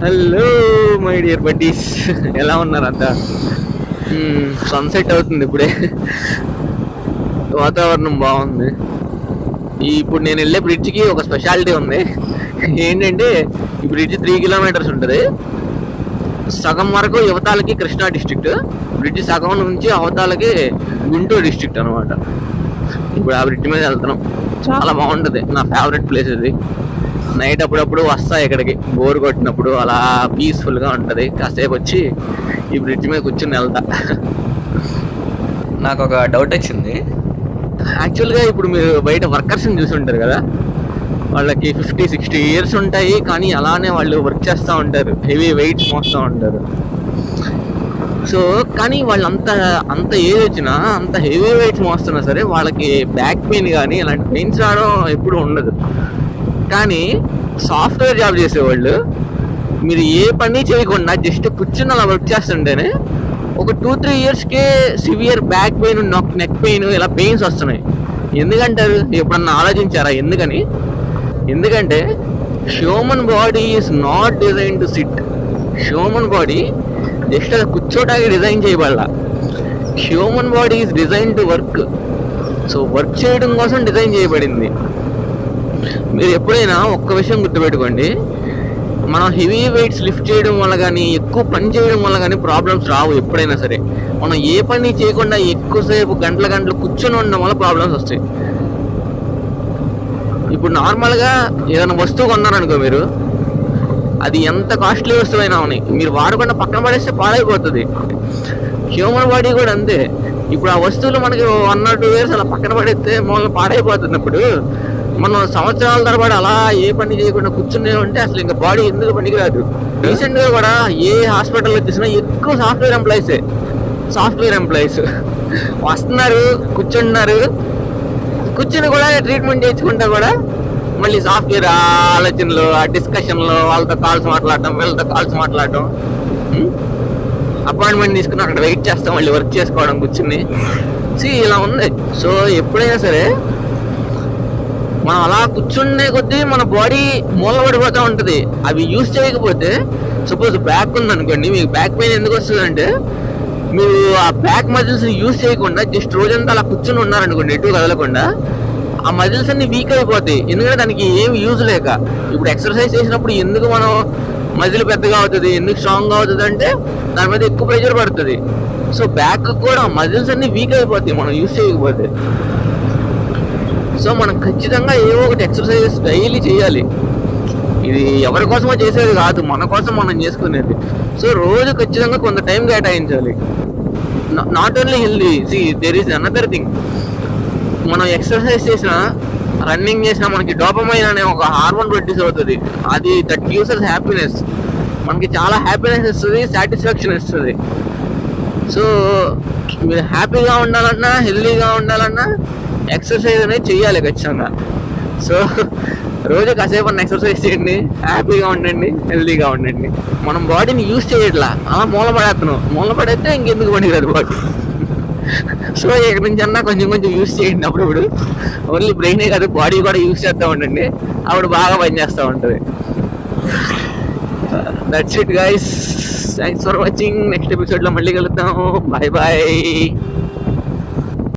Hello my dear buddies, ఎలా ఉన్నారు అంతా? సన్సెట్ అవుతుంది ఇప్పుడే, వాతావరణం బాగుంది. ఇప్పుడు నేను వెళ్ళే బ్రిడ్జ్కి ఒక స్పెషాలిటీ ఉంది. ఏంటంటే ఈ బ్రిడ్జ్ 3 కిలోమీటర్స్ ఉంటుంది. సగం వరకు యువతాలకి కృష్ణా డిస్ట్రిక్ట్, బ్రిడ్జ్ సగం నుంచి అవతాలకి గుంటూరు డిస్ట్రిక్ట్ అనమాట. ఇప్పుడు ఆ బ్రిడ్జ్ మీద వెళ్తున్నాం. చాలా బాగుంటుంది, నా ఫేవరెట్ ప్లేస్ ఇది. నైట్ అప్పుడప్పుడు వస్తా ఇక్కడికి, బోర్ కొట్టినప్పుడు అలా పీస్ఫుల్గా ఉంటుంది. కాసేపు వచ్చి ఈ బ్రిడ్జ్ మీద కూర్చొని వెళ్తా. నాకు ఒక డౌట్ వచ్చింది. యాక్చువల్గా ఇప్పుడు మీరు బయట వర్కర్స్ని చూసి ఉంటారు కదా, వాళ్ళకి 50-60 ఇయర్స్ ఉంటాయి, కానీ అలానే వాళ్ళు వర్క్ చేస్తూ ఉంటారు, హెవీ వెయిట్స్ మోస్తూ ఉంటారు. సో కానీ వాళ్ళు అంత ఏజ్ వచ్చినా, అంత హెవీ వెయిట్స్ మోస్తున్నా సరే వాళ్ళకి బ్యాక్ పెయిన్ కానీ ఇలాంటి పెయిన్స్ రావడం ఎప్పుడు ఉండదు. కానీ సాఫ్ట్వేర్ జాబ్ చేసేవాళ్ళు మీరు ఏ పని చేయకుండా జస్ట్ కూర్చుని అలా వర్క్ చేస్తుంటేనే ఒక 2-3 ఇయర్స్కే severe back pain, neck pain, ఇలా పెయిన్స్ వస్తున్నాయి. ఎందుకంటారు? ఎప్పుడన్నా ఆలోచించారా ఎందుకని? ఎందుకంటే human body is not design to sit. Human body just అది కూర్చోటానికి డిజైన్ చేయబడాల. Human body is design to work. So work చేయడం కోసం డిజైన్ చేయబడింది. మీరు ఎప్పుడైనా ఒక్క విషయం గుర్తుపెట్టుకోండి, మనం హెవీ వెయిట్స్ లిఫ్ట్ చేయడం వల్ల కానీ, ఎక్కువ పని చేయడం వల్ల కానీ ప్రాబ్లమ్స్ రావు. ఎప్పుడైనా సరే మనం ఏ పని చేయకుండా ఎక్కువసేపు గంటలు కూర్చొని ఉండడం వల్ల ప్రాబ్లమ్స్ వస్తాయి. ఇప్పుడు నార్మల్గా ఏదైనా వస్తువు కొన్నారనుకో, మీరు అది ఎంత కాస్ట్లీ వస్తువు అయినా ఉన్నాయి, మీరు వాడకుండా పక్కన పడేస్తే పాడైపోతుంది. హ్యూమన్ బాడీ కూడా అంతే. ఇప్పుడు ఆ వస్తువులు మనకి 1 or 2 years అలా పక్కన పడేస్తే మొదలు పాడైపోతున్నప్పుడు మనం సంవత్సరాల తరబడి అలా ఏ పని చేయకుండా కూర్చునే ఉంటే అసలు ఇంకా బాడీ ఎందుకు పనికిరాదు. రీసెంట్గా కూడా ఏ హాస్పిటల్లో చూసినా ఎక్కువ సాఫ్ట్వేర్ ఎంప్లాయీస్ వస్తున్నారు, కూర్చుంటున్నారు, కూర్చుని కూడా ట్రీట్మెంట్ చేయించుకుంటా కూడా మళ్ళీ సాఫ్ట్వేర్ ఆలోచనలు, ఆ డిస్కషన్లో వాళ్ళతో కాల్స్ మాట్లాడటం, వీళ్ళతో కాల్స్ మాట్లాడటం, అపాయింట్మెంట్ తీసుకుని అక్కడ వెయిట్ చేస్తాం, మళ్ళీ వర్క్ చేసుకోవడం కూర్చుని. ఇలా ఉంది. సో ఎప్పుడైనా సరే మనం అలా కూర్చునే కొద్దీ మన బాడీ మూలపడిపోతూ ఉంటుంది. అవి యూజ్ చేయకపోతే, సపోజ్ బ్యాక్ ఉందనుకోండి, మీకు బ్యాక్ పెయిన్ ఎందుకు వస్తుందంటే మీరు ఆ బ్యాక్ మజిల్స్ యూజ్ చేయకుండా జస్ట్ రోజంతా అలా కూర్చుని ఉన్నారనుకోండి, ఎటు కదలకుండా, ఆ మజిల్స్ అన్ని వీక్ అయిపోతాయి. ఎందుకంటే దానికి ఏమి యూజ్ లేక. ఇప్పుడు ఎక్సర్సైజ్ చేసినప్పుడు ఎందుకు మనం మజిల్ పెద్దగా అవుతుంది, ఎందుకు స్ట్రాంగ్గా అవుతుంది అంటే దాని మీద ఎక్కువ ప్రెషర్ పడుతుంది. సో బ్యాక్ కూడా మజిల్స్ అన్ని వీక్ అయిపోతాయి మనం యూజ్ చేయకపోతే. సో మనం ఖచ్చితంగా ఏవో ఒకటి ఎక్సర్సైజెస్ డైలీ చేయాలి. ఇది ఎవరి కోసమో చేసేది కాదు, మన కోసం మనం చేసుకునేది. సో రోజు ఖచ్చితంగా కొంత టైం కేటాయించాలి. Not only healthy, there is another thing. మనం ఎక్సర్సైజ్ చేసినా, రన్నింగ్ చేసినా మనకి డోపమైన్ అనే ఒక హార్మోన్ ప్రొడ్యూస్ అవుతుంది. అది దట్ గివ్స్ us హ్యాపీనెస్. మనకి చాలా హ్యాపీనెస్ ఇస్తుంది, సాటిస్ఫాక్షన్ ఇస్తుంది. సో మీరు హ్యాపీగా ఉండాలన్నా, హెల్దీగా ఉండాలన్నా ఎక్సర్సైజ్ అనేది చెయ్యాలి ఖచ్చితంగా. సో రోజు కాసేపు ఎక్సర్సైజ్ చేయండి, హ్యాపీగా ఉండండి, హెల్దీగా ఉండండి. మనం బాడీని యూజ్ చేయట్లా, అలా మూలపడేస్తే ఇంకెందుకు పనికిరాదు బాడీ. సో ఇక్కడ నుంచి అన్నా కొంచెం యూజ్ చేయండి అప్పుడప్పుడు. ఓన్లీ బ్రెయినే కాదు, బాడీ కూడా యూజ్ చేస్తూ ఉండండి, అప్పుడు బాగా పనిచేస్తూ ఉంటుంది. That's it guys, thanks for watching. Next ఎపిసోడ్లో మళ్ళీ కలుద్దాం. బాయ్.